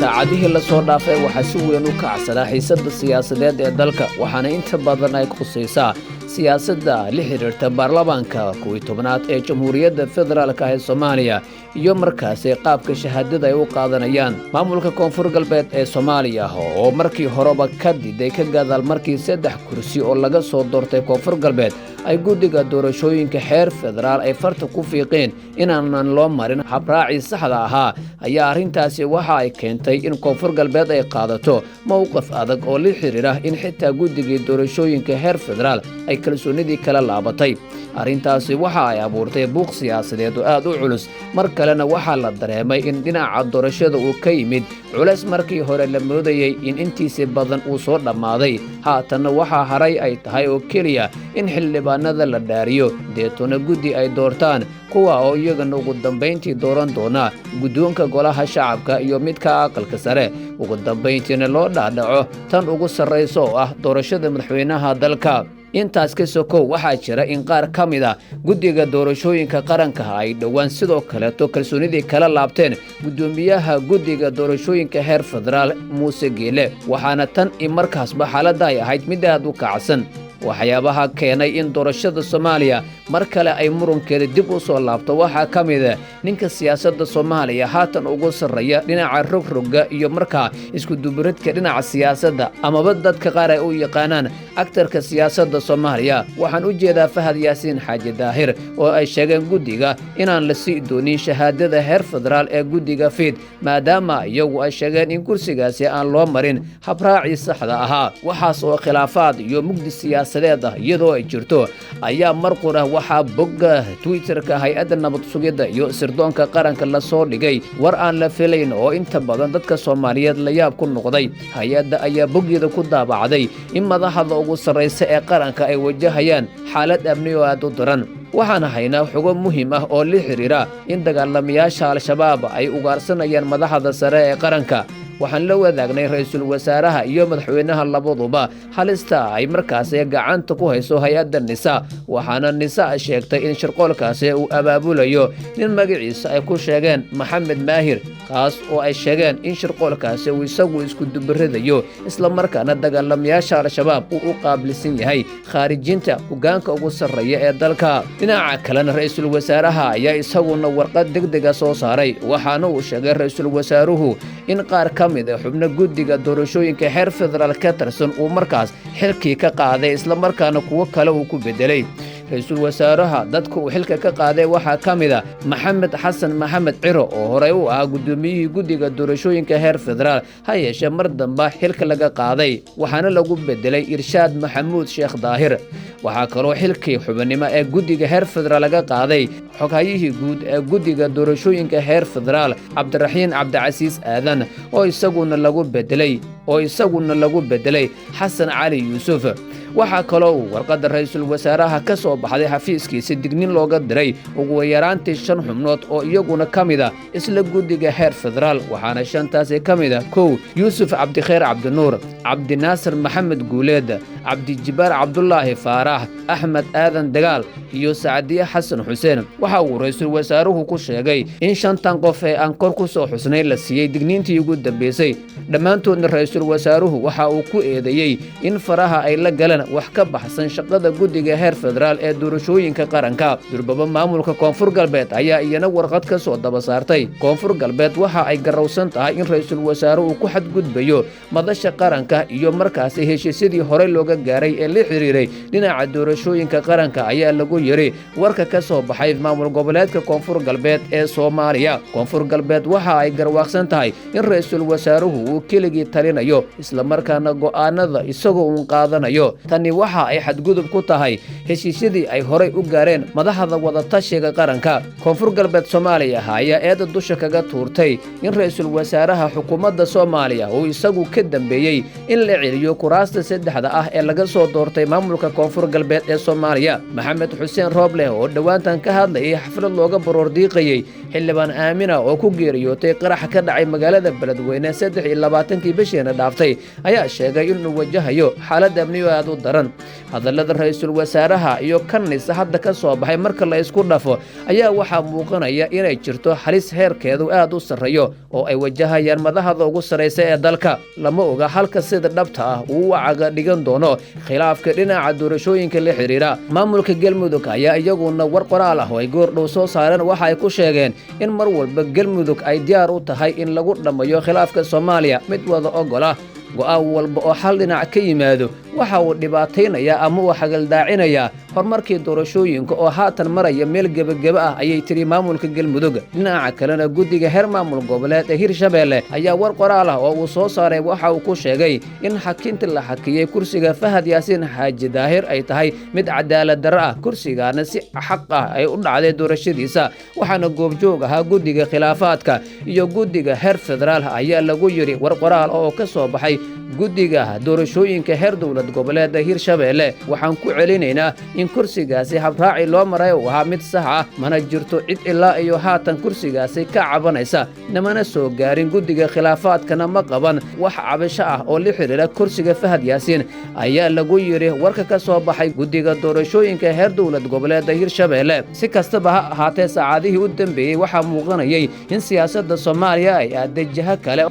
saacadihii la soo dhaafay waxaa si weyn u kacsanaa xiisadda siyaasadeed ee dalka waxaana inta badan ay khusaysaa siyaasadda la xiriirta baarlamaanka 11aad ee Jamhuuriyadda Federaalka ee Soomaaliya iyo markaasi qaabka shahaadada ay u qaadanayaan maamulka Koonfur Galbeed ee Soomaaliya oo markii horeba ka diiday ka gadaal markii 3 kursi oo laga soo doortay Koonfur Galbeed ay guddiga doorashooyinka heer federaal ay farta ku fiiqeen inaanan loo marin habraaci saxda ahaa ayaa arrintaasi waxa ay keentay in Koonfur Galbeed ay qaadato mowqif adag oo la xiriira in xitaa guddiga doorashooyinka heer federaal ay kalsoonidii kala laabatay arrintaasi waxa ay abuurtay buuq siyaasadeed oo aad u culus mar kalena waxa la dareemay in dhinaca doorashada uu ka yimid culays markii hore la moodayay in intiisa badan uu soo dhamaaday haatan waxa haray ay tahay oo kaliya in xildhibaanada la dhaariyo deetona guddi ay doortaan kuwa oo iyagana ugu dambeyntii dooran doona guddoonka golaha shacabka iyo midka aqalka sare ugu dambeyntiina loo dhaadhaco tan ugu sarreyso oo ah doorashada madaxweynaha dalka intaas ka sokow waxaa jira in qaar ka mid ah guddiga doorashooyinka qaranka ay dhowaan sidoo kale kalsoonidii kala laabteen guddoomiyaha guddiga doorashooyinka heer federaal Muuse Geele waxaana tan markaasba xaaladda ay ahayd mid aad u kacsan waxyaabaha keenay in doorashada Soomaaliya mar kale ay murankeeda dib u soo laabto waxaa ka mid ah ninka siyaasadda Soomaaliya haatan ugu sarreeya dhinaca rogrogga iyo markaa isku dubaridka dhinaca siyaasadda amaba dadka qaar ay u yaqaanaan aktarka siyaasadda Soomaaliya waxaan u jeedaa Fahad Yaasiin Xaaji Daahir oo ay sheegeen guddiga inaan la sii doonin shahaadada heer federaal ee guddiga FID maadaama iyagu ay sheegeen in kursigaasi aan loo marin habraaci saxda ahaa waxaas oo khilaafaad iyo mugdi siyaasadeed iyadoo ay jirto ayaa mar qura waxaa bogga Twitter-ka hay'adda nabad sugidda iyo sirdoonka qaranka la soo dhigay war aan la filayn oo inta badan dadka Soomaaliyeed la yaab ku noqday hay'adda ayaa boggeeda ku daabacday in madaxda ugu sarreysa ee qaranka ay wajahayaan xaalad amni oo aad u daran waxaan haynaa xogo muhiim ah oo la xiriira in dagaalamayaasha Al-Shabaab ay ugaarsanayaan madaxda sare ee qaranka waxaan la wadaagnay ra'iisul wasaaraha iyo madaxweynaha labaduba halista ay markaasi gacanta ku hayso hay'adda NISA waxaana NISA sheegtay in shirqoolkaasi uu abaabulayo nin magaciisa ay ku sheegeen Maxamed Maahir kaas oo ay sheegeen in shirqoolkaasi uu isagu isku dubaradayo isla markaana dagaalamayaasha Al-Shabaab uu u qaabilsan yahay khaarijinta hoggaanka ugu sarreeya ee dalka dhinaca kalena ra'iisul wasaaraha ayaa isaguna warqad degdeg ah soo saaray waxaana uu sheegay ra'iisul wasaaruhu in qaar ka mid ah xubno guddiga doorashooyinka heer federaal ka tirsan uu markaas xilkii ka qaaday isla markaana kuwo kale uu ku bedelay ra'iisul wasaaraha dadka uu xilka ka qaaday waxaa ka mid ah Maxamed Xasan Maxamed Ciro oo horey u ahaa guddoomiyihii guddiga doorashooyinka heer federaal ha yeeshee mar dambe xilka laga qaaday waxaana lagu bedelay Irshaad Maxamuud Sheekh Daahir waxaa kaloo xilkii xubinimo ee guddiga heer federaal laga qaaday xoghaayihii guud ee guddiga doorashooyinka heer federaal Cabdiraxiin Cabdicasiis Aadan oo isaguna lagu bedelay Xasan Cali Yuusuf waxaa kaloo warqadda ra'iisul wasaaraha ka soo baxday xafiiskiisa dignin looga diray ugu yaraantii 5 xubnood oo iyaguna ka mid ah isla guddiga heer federaal waxaana 5taasi ka mid ah 1 Yuusuf Cabdikheer Cabdinuur Cabdinaasir Maxamed Guuleed Cabdijibaar Cabdullaahi Faarax Axmed Aadan Dagaal iyo Saadiya Xasan Xuseen waxa uu ra'iisul wasaaruhu ku sheegay in 5tan qof ee aan kor ku soo xusnay la siiyay digniintii ugu dambeysay dhammaantoodna ra'iisul wasaaruhu waxa uu ku eedeeyay in faraha ay la galeen wax ka baxsan shaqada guddiga heer federaal ee doorashooyinka qaranka durbaba maamulka Koonfur Galbeed ayaa iyana warqad ka soo daba saartay Koonfur Galbeed waxa ay garowsan tahay in ra'iisul wasaaruhu ku xadgudbayo madasha qaranka iyo markaas heshiisyadii hore looga gaaray ee la xiriiray dhinaca doorashooyinka qaranka ayaa lagu yiri warka ka soo baxay maamul goboleedka Koonfur Galbeed ee Soomaaliya Koonfur Galbeed waxa ay garwaaqsan tahay in ra'iisul wasaaruhu uu keligii talinayo isla markaana go'aanada isagoo uu qaadanayo tani waxa ay xadgudub ku tahay heshiisyadii ay horey u gaareen madaxda wada tashiga qaranka Koonfur Galbeed Soomaaliya ayaa eeda dusha kaga tuurtay in ra'iisul wasaaraha xukuumadda Soomaaliya uu isagu ka dambeeyay in la celiyo kuraasta saddexda ah ee laga soo doortay maamulka Koonfur Galbeed ee Soomaaliya Maxamed Xuseen Rooble oo dhawaantan ka hadlayay xaflad looga baroordiiqayay xildhibaan Aamina oo ku geeriyootay qarax ka dhacay magaalada Beledweyne 23 bishii dhaaftay ayaa sheegay inuu wajahayo xaalad amni oo aad u daran. hadallada ra'iisul wasaaraha iyo kanisa hadda ka soo baxay marka la isku dhafo ayaa waxaa muuqanaya inay jirto halis heerkeedu aad u sarreeyo oo ay wajahayaan madaxda ugu sarreysa ee dalka. lama oga halka sida dhabta ah uu caga dhigan doono khilaafka dhinaca doorashooyinka la xiriira. maamulka Galmudug ayaa iyaguna war qoraal ah oo ay goordhow soo saareen waxa ay ku sheegeen in mar walba Galmudug ay diyaar u tahay in lagu dhamayo khilaafka Soomaaliya mid wada ogola. go'aan walba oo xal dhinac ka yimaado waxa uu dhibaataynayaa ama uu xagaldaacinayaa horumarkii doorashooyinka oo haatan maraya meel gebageba ah ayay tiri maamulka Galmudug. dhinaca kalena guddiga heer maamul goboleed ee Hirshabeelle ayaa war qoraal ah oo uu soo saaray waxa uu ku sheegay in xakinta la xakiyay kursiga Fahad Yaasiin Xaaji Daahir ay tahay mid cadaalad darro ah, kursigaana si xaq ah ay u dhacday doorashadiisa. waxaana goobjoog ahaa guddiga khilaafaadka iyo guddiga heer federaal ayaa lagu yiri war qoraal oo ka soo baxay guddiga doorashooyinka heer dowlad goboleed Hirshabeelle. waxaan ku celinaynaa in kursigaasi habraaci loo maray uu ahaa mid sax ah, mana jirto cid ilaa iyo haatan kursigaasi ka cabanaysa, namana soo gaarin guddiga khilaafaadkana ma qaban wax cabasho ah oo la xiriira kursiga Fahad Yaasiin ayaa lagu yiri warka ka soo baxay guddiga doorashooyinka heer dowlad goboleed Hirshabeelle. si kastaba ha ahaatee saacadihii u dambeeyey waxaa muuqanayay in siyaasadda Soomaaliya ay aaday jiha kale